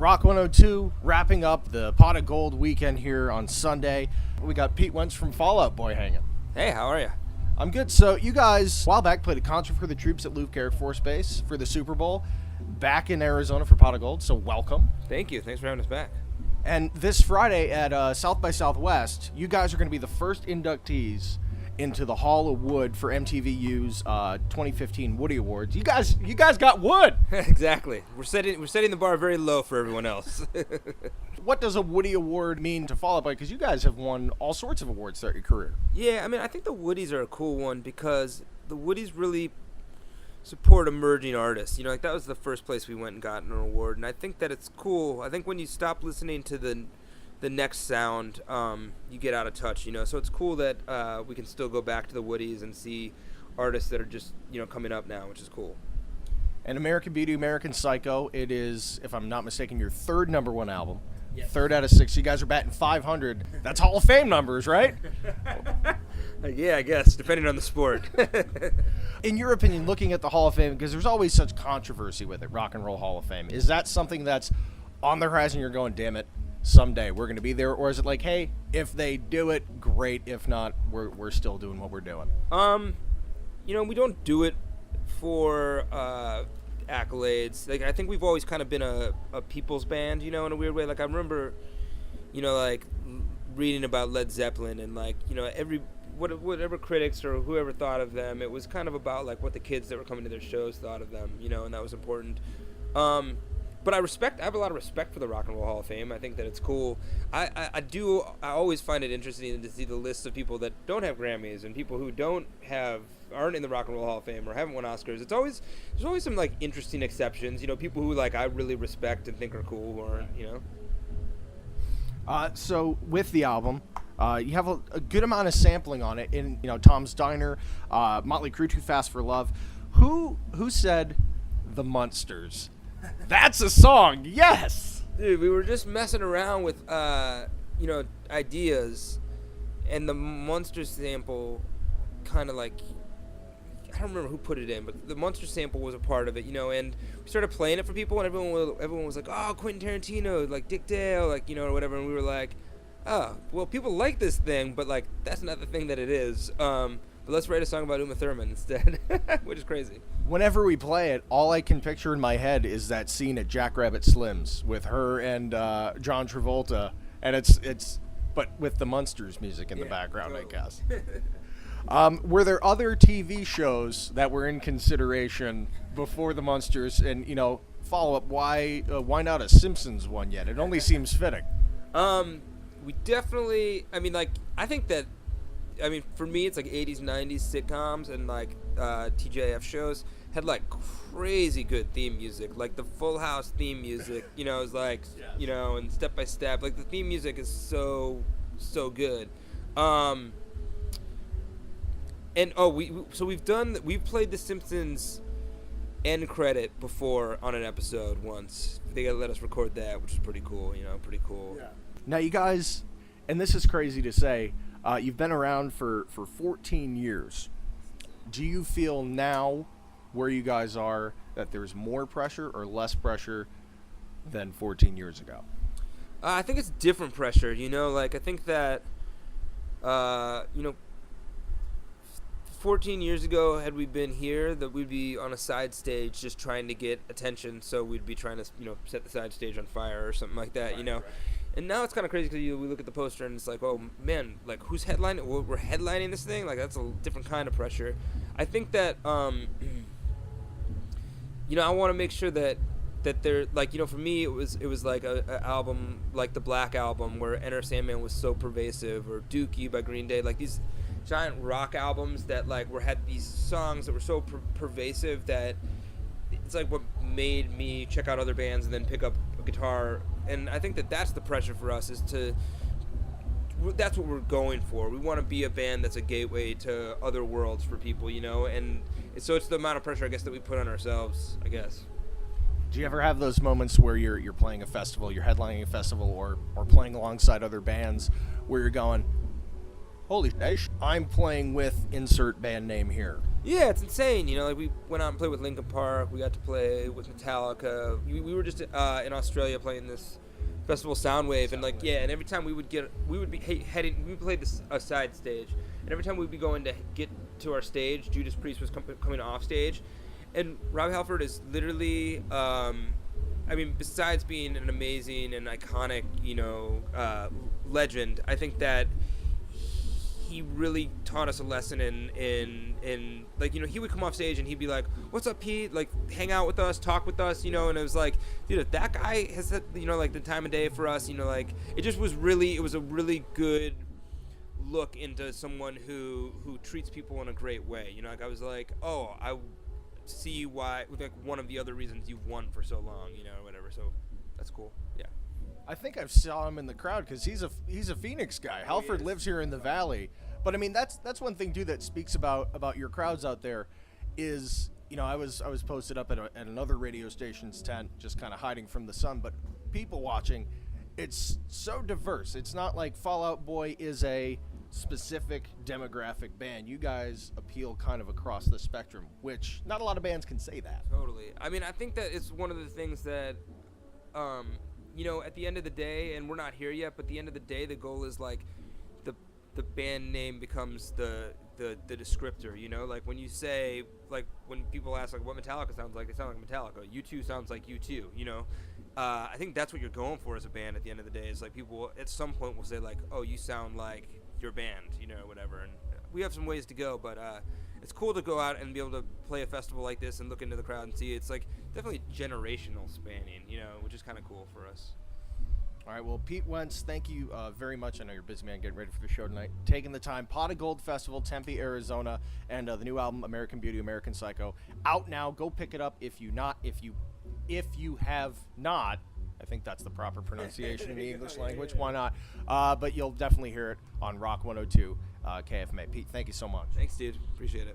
Rock 102 wrapping up the Pot of Gold weekend here on Sunday. We got Pete Wentz from Fall Out Boy hanging. Hey, how are you? I'm good. So you guys, a while back, played a concert for the troops at Luke Air Force Base for the Super Bowl. Back in Arizona for Pot of Gold, so welcome. Thank you. Thanks for having us back. And this Friday at South by Southwest, you guys are going to be the first inductees into the Hall of Wood for MTVU's 2015 Woody Awards. You guys got wood. Exactly. We're setting the bar very low for everyone else. What does a Woody Award mean to Fall Out Boy? Because you guys have won all sorts of awards throughout your career. Yeah, I mean, I think the Woodies are a cool one because the Woodies really support emerging artists. You know, like that was the first place we went and got an award, and I think that it's cool. I think when you stop listening to the next sound, you get out of touch, you know. So it's cool that we can still go back to the Woodies and see artists that are just, you know, coming up now, which is cool. And American Beauty, American Psycho, it is, if I'm not mistaken, your third #1 album. Yes. 3rd out of 6. You guys are batting 500. That's Hall of Fame numbers, right? Yeah, I guess, depending on the sport. In your opinion, looking at the Hall of Fame, because there's always such controversy with it, Rock and Roll Hall of Fame, is that something that's on the horizon? You're going, damn it, someday we're going to be there? Or is it like, hey, if they do it, great. If not, we're still doing what we're doing? You know, we don't do it for accolades. Like, I think we've always kind of been a people's band, you know, in a weird way. Like, I remember, you know, like reading about Led Zeppelin and, like, you know, whatever critics or whoever thought of them, it was kind of about like what the kids that were coming to their shows thought of them, you know, and that was important. But I have a lot of respect for the Rock and Roll Hall of Fame. I think that it's cool. I always find it interesting to see the list of people that don't have Grammys and people who aren't in the Rock and Roll Hall of Fame or haven't won Oscars. There's always some like interesting exceptions, you know, people who like I really respect and think are cool or, you know. So with the album, you have a good amount of sampling on it in, you know, Tom's Diner, Motley Crue, Too Fast for Love. Who said the Munsters? That's a song, yes! Dude, we were just messing around with, you know, ideas, and the Munsters sample kind of like, I don't remember who put it in, but the Munsters sample was a part of it, you know, and we started playing it for people, and everyone was like, oh, Quentin Tarantino, like Dick Dale, like, you know, or whatever, and we were like, oh, well, people like this thing, but, like, that's not the thing that it is. But let's write a song about Uma Thurman instead, which is crazy. Whenever we play it, all I can picture in my head is that scene at Jackrabbit Slim's with her and John Travolta, and it's but with the Munsters music in the background, totally. I guess. Were there other TV shows that were in consideration before the Munsters? And, you know, follow up, why not a Simpsons one yet? It only seems fitting. We definitely, I mean, like, I think that, I mean, for me, it's like 80s, 90s sitcoms and, like, TJF shows had, like, crazy good theme music. Like, the Full House theme music, you know, is like, you know, and Step by Step. Like, the theme music is so good. And, we've played the Simpsons end credit before on an episode once. They let us record that, which is pretty cool, you know, pretty cool. Yeah. Now, you guys, and this is crazy to say, you've been around for 14 years. Do you feel now, where you guys are, that there's more pressure or less pressure than 14 years ago? I think it's different pressure, you know? Like, I think that, you know, 14 years ago, had we been here, that we'd be on a side stage just trying to get attention, so we'd be trying to, you know, set the side stage on fire or something like that, you know? Right. And now it's kind of crazy because we look at the poster and it's like, oh, man, like, who's headlining? We're headlining this thing? Like, that's a different kind of pressure. I think that, you know, I want to make sure that they're, like, you know, for me, it was like a album, like the Black Album, where Enter Sandman was so pervasive, or Dookie by Green Day, like these giant rock albums that, like, had these songs that were so pervasive that it's like what made me check out other bands and then pick up a guitar. And I think that that's the pressure for us, that's what we're going for. We want to be a band that's a gateway to other worlds for people, you know, and so it's the amount of pressure, I guess, that we put on ourselves, I guess. Do you ever have those moments where you're playing a festival, you're headlining a festival, or playing alongside other bands where you're going, holy shit, I'm playing with insert band name here? Yeah, it's insane. You know, like we went out and played with Linkin Park. We got to play with Metallica. We were just in Australia playing this festival Soundwave, and like and every time we would be heading. We played a side stage, and every time we'd be going to get to our stage, Judas Priest was coming off stage, and Rob Halford is literally. I mean, besides being an amazing and iconic, legend, I think that he really taught us a lesson in like, he would come off stage and he'd be like, "What's up, Pete? Like, hang out with us, talk with us," and it was like, dude, if that guy has had, like the time of day for us, like it was a really good look into someone who treats people in a great way. Like I was like, oh, I see why, like one of the other reasons you've won for so long, or whatever. So that's cool. Yeah. I think I've saw him in the crowd because he's a Phoenix guy. Halford lives here in the Valley, but I mean that's one thing too that speaks about your crowds out there, is I was posted up at another radio station's tent, just kind of hiding from the sun, but people watching, it's so diverse. It's not like Fall Out Boy is a specific demographic band. You guys appeal kind of across the spectrum, which not a lot of bands can say that. Totally. I mean, I think that it's one of the things that at the end of the day, and we're not here yet, but at the end of the day, the goal is like the band name becomes the descriptor, like when you say, like when people ask like what Metallica sounds like, they sound like Metallica. U2 sounds like U2, I think that's what you're going for as a band at the end of the day, is like people at some point will say like, oh, you sound like your band, whatever. And we have some ways to go, but it's cool to go out and be able to play a festival like this and look into the crowd and see it's like definitely generational spanning, which is kind of cool for us. All right, well, Pete Wentz, thank you very much. I know you're a busy man getting ready for the show tonight. Taking the time. Pot of Gold Festival, Tempe, Arizona, and the new album, American Beauty, American Psycho, out now. Go pick it up if you have not. I think that's the proper pronunciation in the English language. Why not? But you'll definitely hear it on Rock 102 KFMA. Pete, thank you so much. Thanks, dude. Appreciate it.